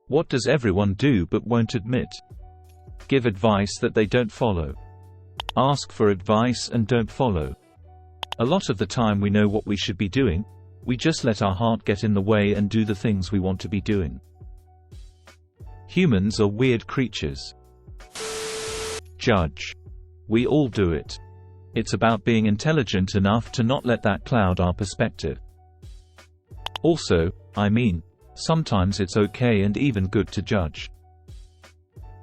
What does everyone do but won't admit? Give advice that they don't follow. Ask for advice and don't follow. A lot of the time we know what we should be doing, we just let our heart get in the way and do the things we want to be doing. Humans are weird creatures. Judge. We all do it. It's about being intelligent enough to not let that cloud our perspective. Also, sometimes it's okay and even good to judge.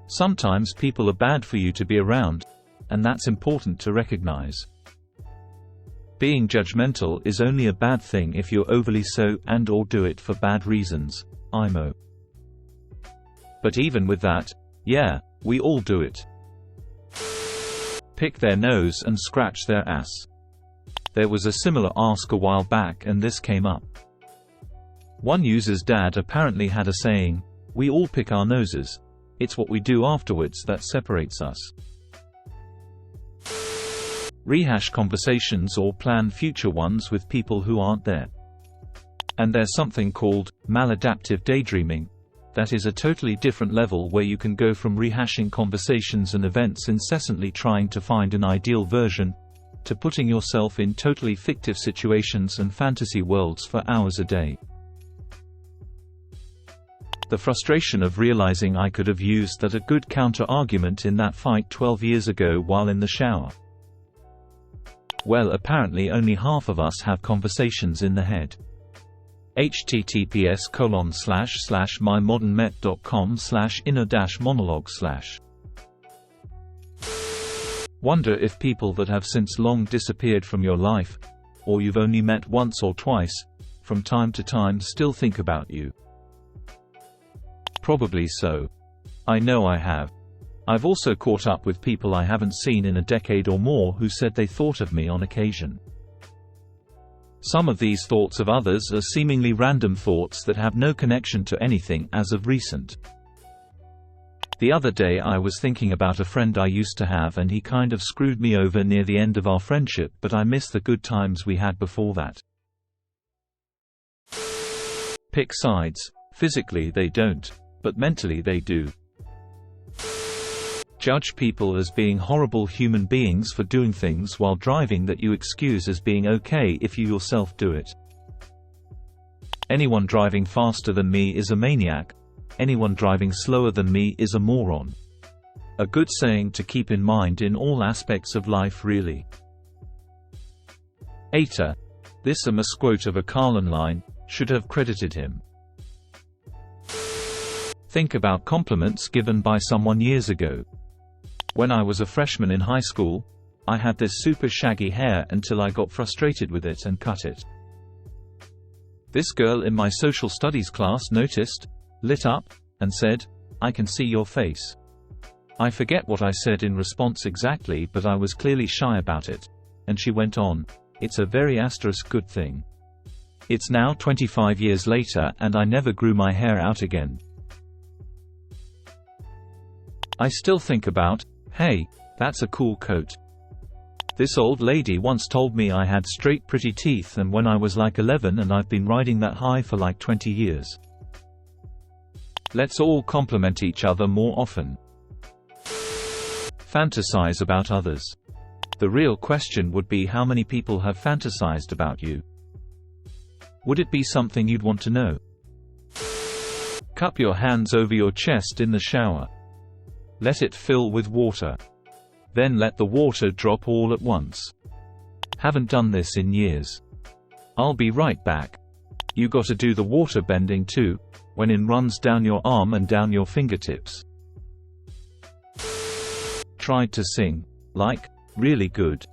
Sometimes people are bad for you to be around, and that's important to recognize. Being judgmental is only a bad thing if you're overly so and/or do it for bad reasons. IMO. But even with that, yeah, we all do it. Pick their nose and scratch their ass. There was a similar ask a while back and this came up. One user's dad apparently had a saying, "We all pick our noses. It's what we do afterwards that separates us." Rehash conversations or plan future ones with people who aren't there. And there's something called maladaptive daydreaming. That is a totally different level where you can go from rehashing conversations and events incessantly trying to find an ideal version, to putting yourself in totally fictive situations and fantasy worlds for hours a day. The frustration of realizing I could have used that a good counter-argument in that fight 12 years ago while in the shower. Well, apparently only half of us have conversations in the head. https://mymodernmet.com/inner-monologue/ Wonder if people that have since long disappeared from your life, or you've only met once or twice, from time to time still think about you. Probably so. I know I have. I've also caught up with people I haven't seen in a decade or more who said they thought of me on occasion. Some of these thoughts of others are seemingly random thoughts that have no connection to anything as of recent. The other day I was thinking about a friend I used to have and he kind of screwed me over near the end of our friendship, but I miss the good times we had before that. Pick sides. Physically they don't, but mentally they do. Judge people as being horrible human beings for doing things while driving that you excuse as being okay if you yourself do it. Anyone driving faster than me is a maniac. Anyone driving slower than me is a moron. A good saying to keep in mind in all aspects of life, really. Ater. This a misquote of a Carlin line, should have credited him. Think about compliments given by someone years ago. When I was a freshman in high school, I had this super shaggy hair until I got frustrated with it and cut it. This girl in my social studies class noticed, lit up, and said, "I can see your face." I forget what I said in response exactly, but I was clearly shy about it. And she went on, "It's a very good thing." It's now 25 years later and I never grew my hair out again. I still think about, hey, that's a cool coat. This old lady once told me I had straight pretty teeth and when I was like 11 and I've been riding that high for like 20 years. Let's all compliment each other more often. Fantasize about others. The real question would be how many people have fantasized about you. Would it be something you'd want to know? Cup your hands over your chest in the shower. Let it fill with water. Then let the water drop all at once. Haven't done this in years. I'll be right back. You gotta do the water bending too, when it runs down your arm and down your fingertips. Tried to sing, like, really good.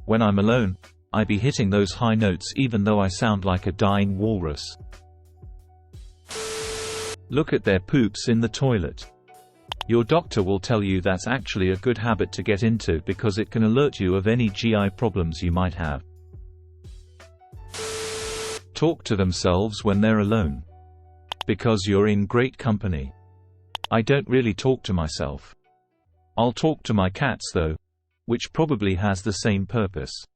When I'm alone, I be hitting those high notes even though I sound like a dying walrus. Look at their poops in the toilet. Your doctor will tell you that's actually a good habit to get into because it can alert you of any GI problems you might have. Talk to themselves when they're alone. Because you're in great company. I don't really talk to myself. I'll talk to my cats though, which probably has the same purpose.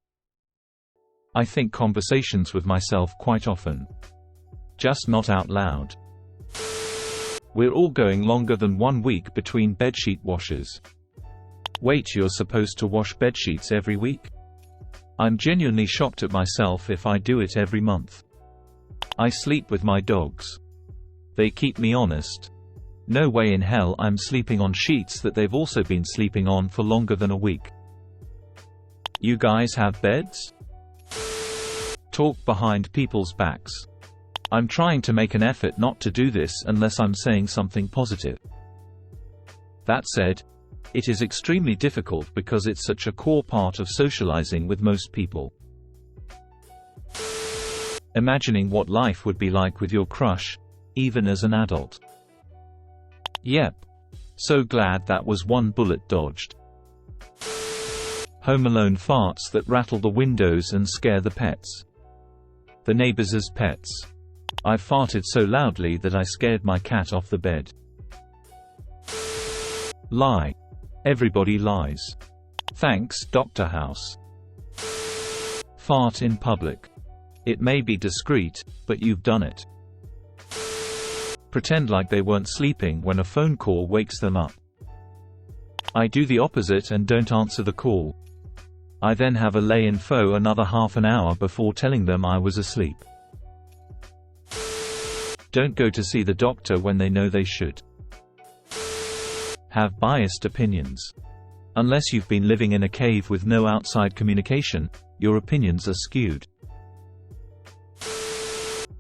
I think conversations with myself quite often. Just not out loud. We're all going longer than 1 week between bedsheet washes. Wait, you're supposed to wash bedsheets every week? I'm genuinely shocked at myself if I do it every month. I sleep with my dogs. They keep me honest. No way in hell I'm sleeping on sheets that they've also been sleeping on for longer than a week. You guys have beds? Talk behind people's backs. I'm trying to make an effort not to do this unless I'm saying something positive. That said, it is extremely difficult because it's such a core part of socializing with most people. Imagining what life would be like with your crush, even as an adult. Yep. So glad that was one bullet dodged. Home Alone farts that rattle the windows and scare the pets. The neighbors' pets. I farted so loudly that I scared my cat off the bed. Lie. Everybody lies. Thanks, Dr. House. Fart in public. It may be discreet, but you've done it. Pretend like they weren't sleeping when a phone call wakes them up. I do the opposite and don't answer the call. I then have a lay-in for another half an hour before telling them I was asleep. Don't go to see the doctor when they know they should. Have biased opinions. Unless you've been living in a cave with no outside communication, your opinions are skewed.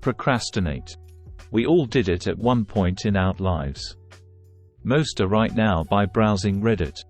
Procrastinate. We all did it at one point in our lives. Most are right now by browsing Reddit.